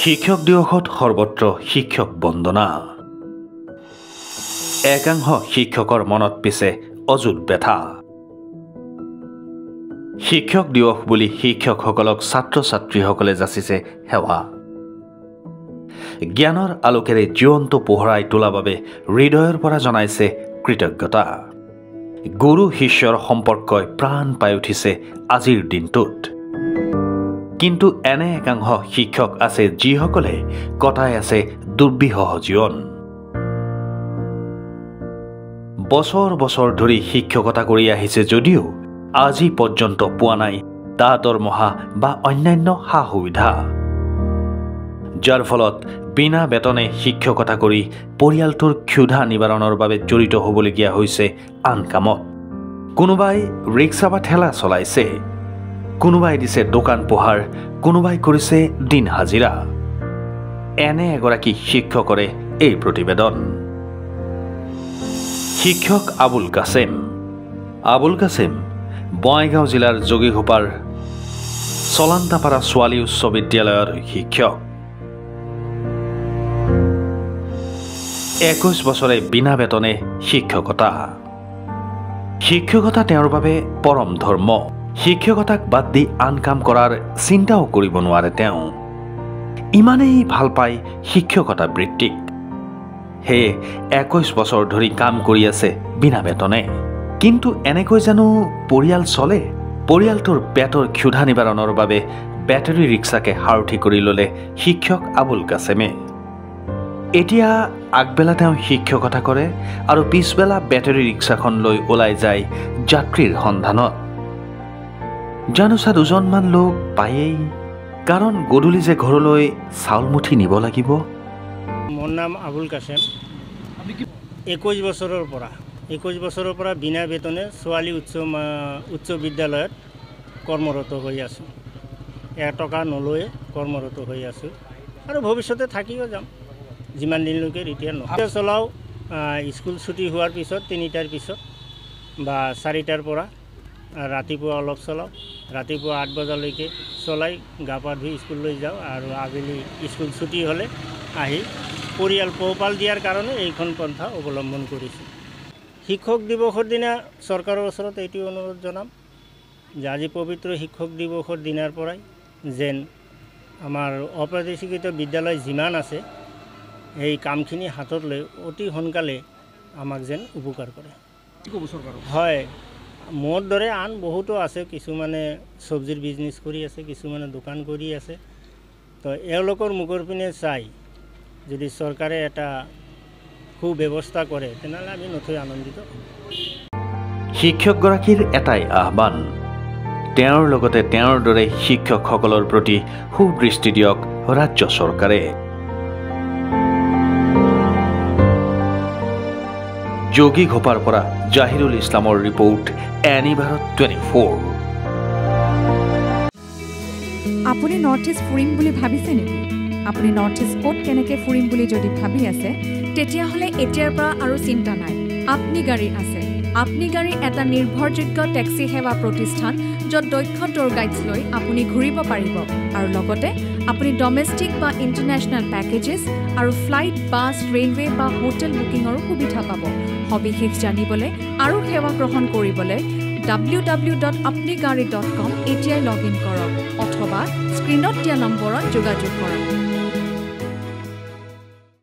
শিক্ষক দিৱসত সৰ্বত্ৰ শিক্ষক বন্দনা। একাংশ শিক্ষকৰ মনত পিছে অযুত ব্যথা। শিক্ষক দিৱস বুলি শিক্ষকসকলক ছাত্ৰ-ছাত্ৰীসকলে যাচিছে সেৱা। জ্ঞানৰ আলোকেৰে জীৱনটো পোহৰাই তোলাৰ বাবে হৃদয়ৰ পৰা জনাইছে কৃতজ্ঞতা। গুৰু শিষ্যৰ সম্পৰ্কই প্ৰাণ পাই উঠিছে আজিৰ দিনটোত। কিন্তু এনে একাংশ শিক্ষক আছে যিসকলে কটাই আছে দুৰ্বিষহ জীৱন। বছৰ বছৰ ধৰি শিক্ষকতা কৰি আহিছে যদিও আজি পৰ্যন্ত পোৱা নাই তাৰ দৰমহা বা অন্যান্য সা সুবিধা, যাৰ ফলত বিনা বেতনে শিক্ষকতা কৰি পৰিয়ালটোৰ ক্ষুধা নিবাৰণৰ বাবে জড়িত হ'বলগীয়া হৈছে আন কামত। কোনোবাই ৰিক্সা বা ঠেলা চলাইছে, কোনোবাই দিছে দোকান পোহাৰ, কোনোবাই কৰিছে দিন হাজিৰা। এনে এগৰাকী শিক্ষকৰে এই প্ৰতিবেদন। শিক্ষক আবুল কাছেম। আবুল কাছেম বঙাইগাঁও জিলাৰ যোগীঘোপাৰ চলান্তাপাৰা ছোৱালী উচ্চ বিদ্যালয়ৰ শিক্ষক। 21 বছৰে বিনা বেতনে শিক্ষকতা। শিক্ষকতা তেওঁৰ বাবে পৰম ধৰ্ম। শিক্ষকতাক বাদ দি আন কাম কৰাৰ চিন্তাও কৰিব নোৱাৰে তেওঁ। ইমানেই ভাল পায় শিক্ষকতা বৃত্তিক। সেয়ে 21 বছৰ ধৰি কাম কৰি আছে বিনা বেতনে। কিন্তু এনেকৈ জানো পৰিয়াল চলে? পৰিয়ালটোৰ পেটৰ ক্ষুধা নিবাৰণৰ বাবে বেটাৰী ৰিক্সাকে সাৰথি কৰি ল'লে শিক্ষক আবুল কাছেমে। এতিয়া আগবেলা তেওঁ শিক্ষকতা কৰে আৰু পিছবেলা বেটাৰী ৰিক্সাখন লৈ ওলাই যায় যাত্ৰীৰ সন্ধানত। জানোচা দুজনমান লোক পায়েই, কাৰণ গধূলি যে ঘৰলৈ চাউল মুঠি নিব লাগিব। মোৰ নাম আবুল কাছেম। 21 বছৰৰ পৰা বিনা বেতনে ছোৱালী উচ্চ বিদ্যালয়ত কৰ্মৰত হৈ আছোঁ। 1 টকা নলৈয়ে কৰ্মৰত হৈ আছোঁ আৰু ভৱিষ্যতে থাকিও যাম যিমান দিনলৈকে ৰিটায়াৰ নহয়। চলাওঁ স্কুল ছুটি হোৱাৰ পিছত 3টাৰ পিছত বা 4টাৰ পৰা ৰাতিপুৱা অলপ চলাওঁ। ৰাতিপুৱা 8 বজালৈকে চলাই গা পা ধুই স্কুললৈ যাওঁ আৰু আবেলি স্কুল ছুটি হ'লে আহি পৰিয়াল পোহপাল দিয়াৰ কাৰণে এইখন পন্থা অৱলম্বন কৰিছোঁ। শিক্ষক দিৱসৰ দিনা চৰকাৰৰ ওচৰত এইটো অনুৰোধ জনাম যে আজি পবিত্ৰ শিক্ষক দিৱসৰ দিনাৰ পৰাই যেন আমাৰ অপ্ৰাদেশিকৃত বিদ্যালয় যিমান আছে এই কামখিনি হাতত লৈ অতি সোনকালে আমাক যেন উপকাৰ কৰে। হয়, মোৰ দৰে আন বহুতো আছে। কিছুমানে চব্জিৰ বিজনেছ কৰি আছে, কিছুমানে দোকান কৰি আছে। তো এওঁলোকৰ মুখৰ পিনে চাই যদি চৰকাৰে এটা সুব্যৱস্থা কৰে তেনেহ'লে আমি নথৈ আনন্দিত হ'ম। শিক্ষকগৰাকীৰ এটাই আহ্বান, তেওঁৰ লগতে তেওঁৰ দৰে শিক্ষকসকলৰ প্ৰতি সুদৃষ্টি দিয়ক ৰাজ্য চৰকাৰে। যোগীঘোপাৰ পৰা জাহিৰুল ইছলামৰ ৰিপৰ্ট, এনি ভাৰত 24। আপুনি নৰ্থ ইষ্ট ফুৰিম বুলি ভাবিছে নেকি? আপুনি নৰ্থ ইষ্ট ক'ত কেনেকৈ ফুৰিম বুলি যদি ভাবি আছে, তেতিয়াহ'লে এতিয়াৰ পৰা আৰু চিন্তা নাই। আপনি গাড়ী আছে। আপনি গাড়ী এটা নিৰ্ভৰযোগ্য টেক্সি সেৱা প্ৰতিষ্ঠান, য'ত দক্ষ টুৰ গাইডছ লৈ আপুনি ঘূৰিব পাৰিব আৰু লগতে আপুনি ডমেষ্টিক বা ইণ্টাৰনেশ্যনেল পেকেজেছ আৰু ফ্লাইট, বাছ, ৰেলৱে বা হোটেল বুকিঙৰো সুবিধা পাব। সবিশেষ জানিবলৈ আৰু সেৱা গ্ৰহণ কৰিবলৈ www.apnigari.com এতিয়াই লগ ইন কৰক অথবা স্ক্ৰীণত দিয়া নম্বৰত যোগাযোগ কৰক।